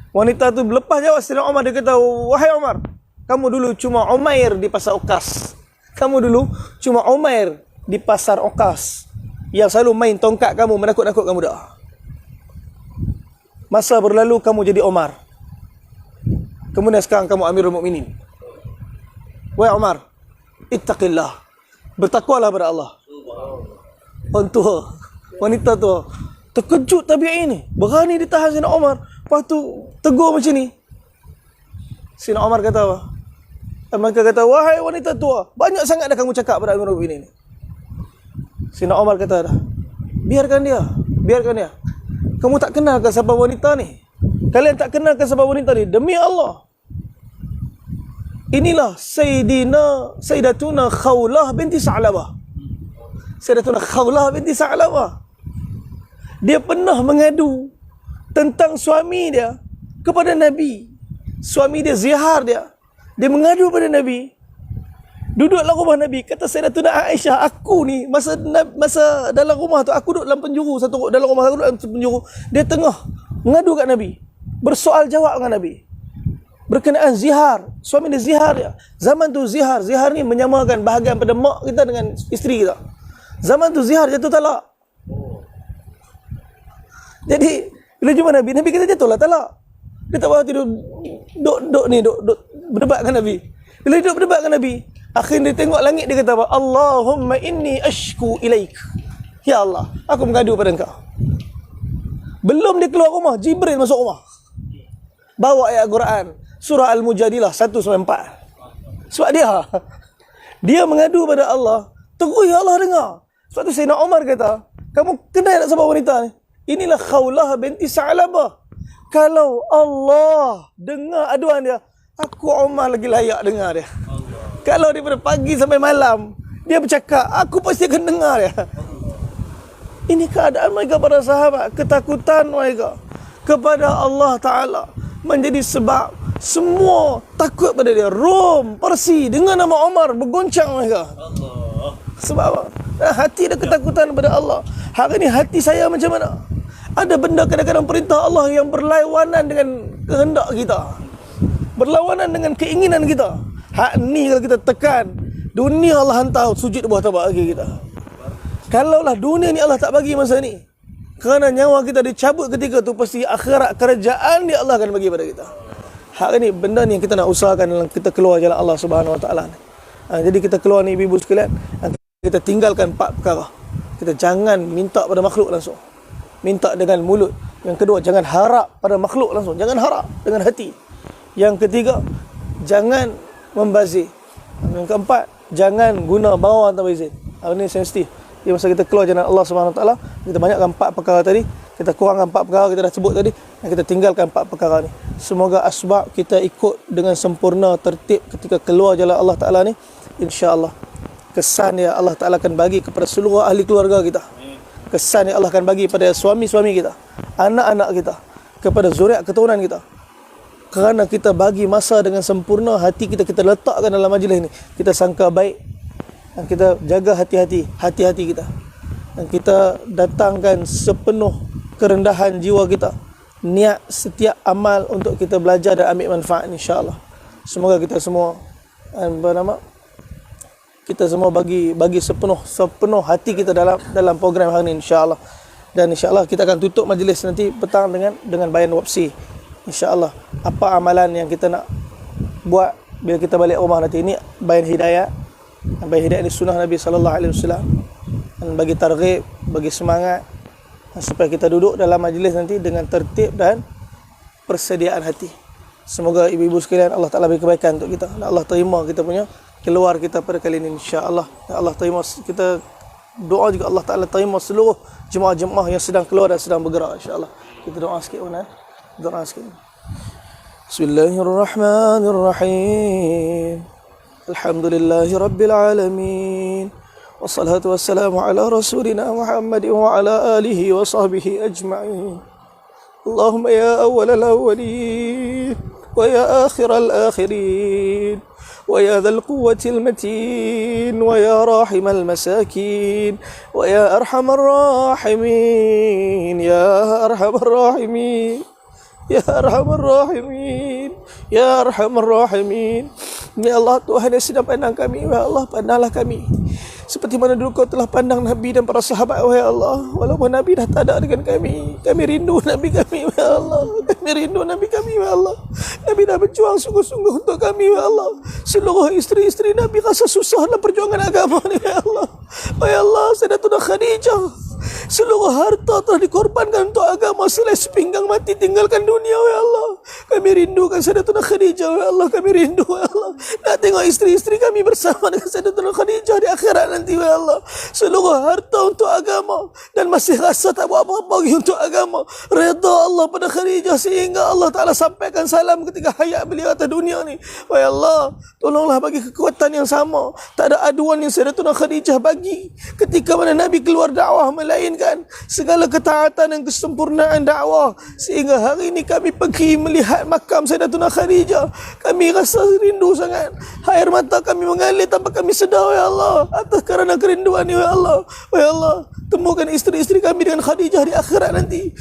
Wanita tu lepas jawab Sayyidina Umar, dia kata, wahai Umar, kamu dulu cuma Umair di pasar Uqas. Kamu dulu cuma Umair di pasar Uqas yang selalu main tongkat kamu, menakut-nakut kamu dah. Masa berlalu kamu jadi Umar. Kemudian sekarang kamu Amirul Mukminin. Wahai Umar, ittaqillah. Bertakwalah pada Allah. Orang tua, wanita tua terkejut tabi'in ni, berani ditahan Sayyidina Umar. Lepas tu tegur macam ni. Sayyidina Umar kata apa? Mereka kata, wahai wanita tua, banyak sangat dah kamu cakap pada Amirul Mukminin ni. Sayyidina Umar kata dah, biarkan dia. Kamu tak kenal ke siapa wanita ni? Kalian tak kenal ke siapa wanita ni? Demi Allah, inilah Sayyidatuna Khawlah binti Sa'labah. Sayyidatuna Khawlah binti Sa'labah. Dia pernah mengadu tentang suami dia kepada Nabi. Suami dia zihar dia. Dia mengadu pada Nabi. Duduklah rumah Nabi. Kata Sayyidatuna Aisyah, aku ni masa dalam rumah tu, aku duduk dalam penjuru, dalam rumah aku duduk dalam penjuru. Dia tengah mengadu kat Nabi, bersoal jawab dengan Nabi berkenaan zihar. Suami dia zihar dia. Zaman tu zihar ni menyamakan bahagian pada mak kita dengan isteri kita. Zaman tu zihar jatuh talak. Jadi bila jumpa Nabi, Nabi kata jatuhlah talak. Dia tak mahu tidur duk berdebat dengan Nabi. Bila dia duduk berdebat dengan Nabi, akhirnya dia tengok langit, dia kata apa? Allahumma inni ashku ilaik. Ya Allah, aku mengadu pada engkau. Belum dia keluar rumah, Jibril masuk rumah. Bawa ayat Quran, surah Al-Mujadilah 1-4. Sebab dia mengadu pada Allah, terus ya Allah dengar. Sebab tu Sayyidina Umar kata, kamu kenal tak sahabat wanita ni? Inilah Khawlah binti Sa'labah. Kalau Allah dengar aduan dia, aku Umar lagi layak dengar dia. Kalau daripada pagi sampai malam dia bercakap, aku pasti akan dengar dia. Ini keadaan mereka para sahabat, ketakutan mereka kepada Allah Ta'ala menjadi sebab semua takut pada dia. Rom, Parsi dengan nama Umar bergoncang mereka. Sebab apa? Hati ada ketakutan pada Allah. Hari ni hati saya macam mana? Ada benda kadang-kadang perintah Allah yang berlawanan dengan kehendak kita, berlawanan dengan keinginan kita. Hak ni kalau kita tekan, dunia Allah hantar sujud di bawah tapak kaki kita. Kalaulah dunia ni Allah tak bagi masa ni, kerana nyawa kita dicabut ketika tu, pasti akhirat kerajaan ni Allah akan bagi pada kita. Hak ni benda ni yang kita nak usahakan dalam kita keluar jalan Allah Subhanahu Wa Taala. Jadi kita keluar ni ibu-ibu sekalian, kita tinggalkan 4 perkara. Kita jangan minta pada makhluk langsung. Minta dengan mulut. Yang kedua, jangan harap pada makhluk langsung. Jangan harap dengan hati. Yang ketiga, jangan membazir. Yang keempat, jangan guna bawah tanpa izin. Ini sensitif. Jadi masa kita keluar jalan Allah Subhanahu Wa Taala, kita banyakkan 4 perkara tadi, kita kurangkan 4 perkara kita dah sebut tadi, dan kita tinggalkan 4 perkara ni. Semoga asbab kita ikut dengan sempurna, tertib ketika keluar jalan Allah Taala ni, insya-Allah kesan yang Allah Taala akan bagi kepada seluruh ahli keluarga kita. Kesan yang Allah akan bagi pada suami-suami kita, anak-anak kita, kepada zuriat keturunan kita. Kerana kita bagi masa dengan sempurna, hati kita letakkan dalam majlis ni. Kita sangka baik, dan kita jaga hati-hati kita. Dan kita datangkan sepenuh kerendahan jiwa kita, niat setiap amal untuk kita belajar dan ambil manfaat, insya-Allah. Semoga kita semua kita semua bagi sepenuh hati kita dalam program hari ini, insya-Allah. Dan insya-Allah kita akan tutup majlis nanti petang dengan bayan wapsi. Insya-Allah apa amalan yang kita nak buat bila kita balik rumah nanti. Ini bayan hidayah. Bayan hidayah ini sunnah Nabi sallallahu alaihi wasallam. Dan bagi targhib, bagi semangat, supaya kita duduk dalam majlis nanti dengan tertib dan persediaan hati. Semoga ibu-ibu sekalian Allah Ta'ala beri kebaikan untuk kita. Dan Allah terima kita punya keluar kita pada kali ini, insya-Allah. Allah terima kita doa juga, Allah Ta'ala terima seluruh jemaah-jemaah yang sedang keluar dan sedang bergerak, insya-Allah. Kita doa sikit mana? Doa sikit. Bismillahirrahmanirrahim. Alhamdulillahirabbil alamin. Wassalatu wassalamu ala rasulina Muhammad wa ala alihi wa sahbihi ajma'in. Allahumma ya awwalal awwalin wa ya akhiral akhirin ويا ذا القوة المتين ويا راحم المساكين ويا أرحم الراحمين يا أرحم الراحمين يا أرحم الراحمين يا أرحم الراحمين. Ya Allah, Tuhan yang sedang pandang kami, ya Allah, pandanglah kami seperti mana dulu Kau telah pandang Nabi dan para sahabat, ya Allah. Walaupun Nabi dah tak ada dengan kami rindu Nabi kami, ya Allah. Kami rindu Nabi kami, ya Allah. Nabi dah berjuang sungguh-sungguh untuk kami, ya Allah. Seluruh isteri-isteri Nabi rasa susah dalam perjuangan agama ni, ya Allah. Ya Allah, Sayyidatuna Khadijah, seluruh harta telah dikorbankan untuk agama, selai sepinggang mati tinggalkan dunia, ya Allah. Kami rindukan Sayyidatuna Khadijah, ya Allah. Kami rindu, ya Allah, nak tengok isteri-isteri kami bersama dengan Sayyidatuna Khadijah di akhirat nanti, ya Allah. Seluruh harta untuk agama dan masih rasa tak buat apa-apa lagi untuk agama. Redha Allah pada Khadijah sehingga Allah Ta'ala sampaikan salam ketika hayat beliau atas dunia ni. Ya Allah, tolonglah bagi kekuatan yang sama. Tak ada aduan yang Sayyidatuna Khadijah bagi ketika mana Nabi keluar dakwah, melainkan segala ketaatan dan kesempurnaan dakwah. Sehingga hari ini kami pergi melihat makam Sayyidatuna Khadijah, kami rasa rindu sangat. Air mata kami mengalir tanpa kami sedar, ya Allah, atas kerana kerinduan, ya Allah. Ya Allah, Temukan isteri-isteri kami dengan Khadijah di akhirat nanti.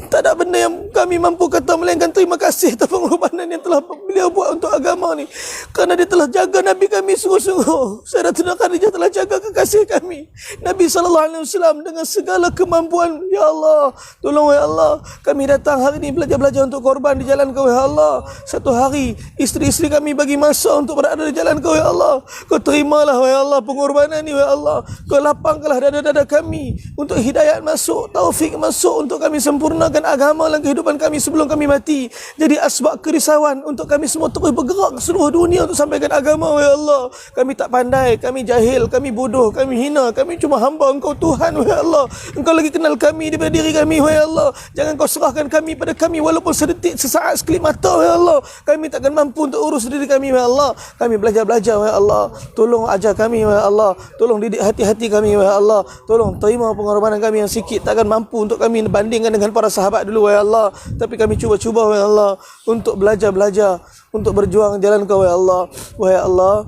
Tak ada benda yang kami mampu kata melainkan terima kasih atas pengorbanan yang telah beliau buat untuk agama ni. Kerana dia telah jaga Nabi kami sungguh-sungguh. Sayyidatina Khadijah telah jaga kekasih kami, Nabi SAW, dengan segala kemampuan. Ya Allah, tolong ya Allah, kami datang hari ini belajar-belajar untuk korban di jalan Kau ya Allah. Satu hari isteri-isteri kami bagi masa untuk berada di jalan Kau ya Allah. Kau terimalah ya Allah pengorbanan ni ya Allah. Kau lapangkanlah dada-dada kami untuk hidayat masuk, taufik masuk, untuk kami sempurnakan agama dan kehidupan kami sebelum kami mati. Jadi asbab kerisauan untuk kami semua terus bergerak ke seluruh dunia untuk sampaikan agama ya Allah. Kami tak pandai, kami jahil, kami bodoh, kami hina, kami cuma hamba Engkau Tuhan ya Allah. Engkau lagi kenal kami daripada diri kami ya Allah. Jangan Kau serahkan kami pada kami walaupun sedetik, sesaat, sekelip mata ya Allah. Kami takkan mampu untuk urus diri kami ya Allah. Kami belajar-belajar ya Allah. Tolong ajar kami ya Allah. Tolong didik hati-hati kami ya Allah. Tolong terima pengorbanan kami yang sikit, takkan mampu untuk kami bandingkan dengan para sahabat dulu ya Allah. Tapi kami cuba-cuba ya Allah untuk belajar-belajar, untuk berjuang jalan Kau ya Allah. Wahai Allah,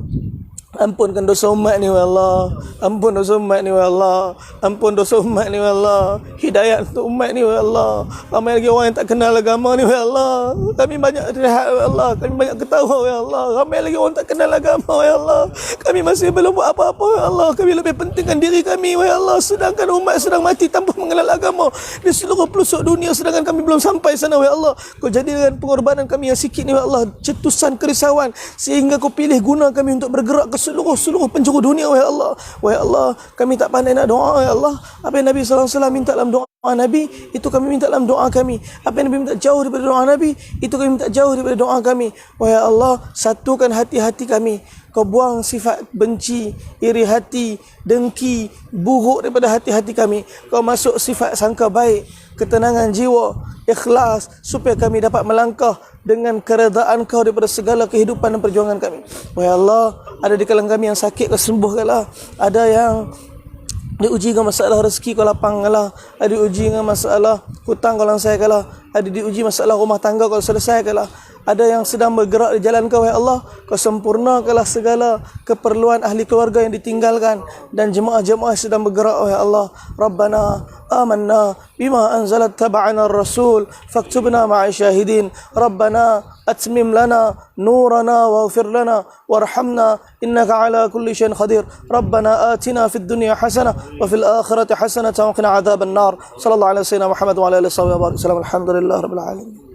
ampunkan dosa umat ni ya Allah. Ampun dosa umat ni ya Allah. Ampun dosa umat ni ya Allah. Hidayat untuk umat ni ya Allah. Ramai lagi orang yang tak kenal agama ni ya Allah. Kami banyak rehat ya Allah. Kami banyak ketawa ya Allah. Ramai lagi orang tak kenal agama ya Allah. Kami masih belum buat apa-apa ya Allah. Kami lebih pentingkan diri kami ya Allah. Sedangkan umat sedang mati tanpa mengenal agama di seluruh pelosok dunia, sedangkan kami belum sampai sana ya Allah. Kau jadikan pengorbanan kami yang sikit ni ya Allah cetusan kerisauan, sehingga Kau pilih guna kami untuk bergerak ke seluruh penjuru dunia ya Allah. Wahai Allah, kami tak pandai nak doa ya Allah. Apa yang Nabi SAW minta dalam doa Nabi, itu kami minta dalam doa kami. Apa yang Nabi minta jauh daripada doa Nabi, itu kami minta jauh daripada doa kami. Wahai Allah, satukan hati-hati kami. Kau buang sifat benci, iri hati, dengki, buruk daripada hati-hati kami. Kau masuk sifat sangka baik, ketenangan jiwa, ikhlas, supaya kami dapat melangkah dengan keredaan Kau daripada segala kehidupan dan perjuangan kami. Wahai Allah, ada di kalangan kami yang sakit, Kau sembuhkanlah. Ada yang diuji dengan masalah rezeki, Kau lapangkanlah. Ada diuji dengan masalah hutang, Kau langsaikanlah. Ada diuji masalah rumah tangga, Kau selesaikanlah. Ada yang sedang bergerak di jalan Kau ya Allah, Kau sempurnakanlah segala keperluan ahli keluarga yang ditinggalkan, dan jemaah-jemaah sedang bergerak ya Allah. Rabbana amanna bima anzalat taba'ana ar-rasul faktubna ma'a syahidin. Rabbana atmim lana nurana waghfir lana warhamna innaka ala kulli syai'in qadir. Rabbana atina fid dunya hasanah wa fil akhirati hasanah wa qina adzaban nar. Sallallahu alaihi wasallam Muhammad wa ala alihi wasallam. Alhamdulillah rabbil alamin.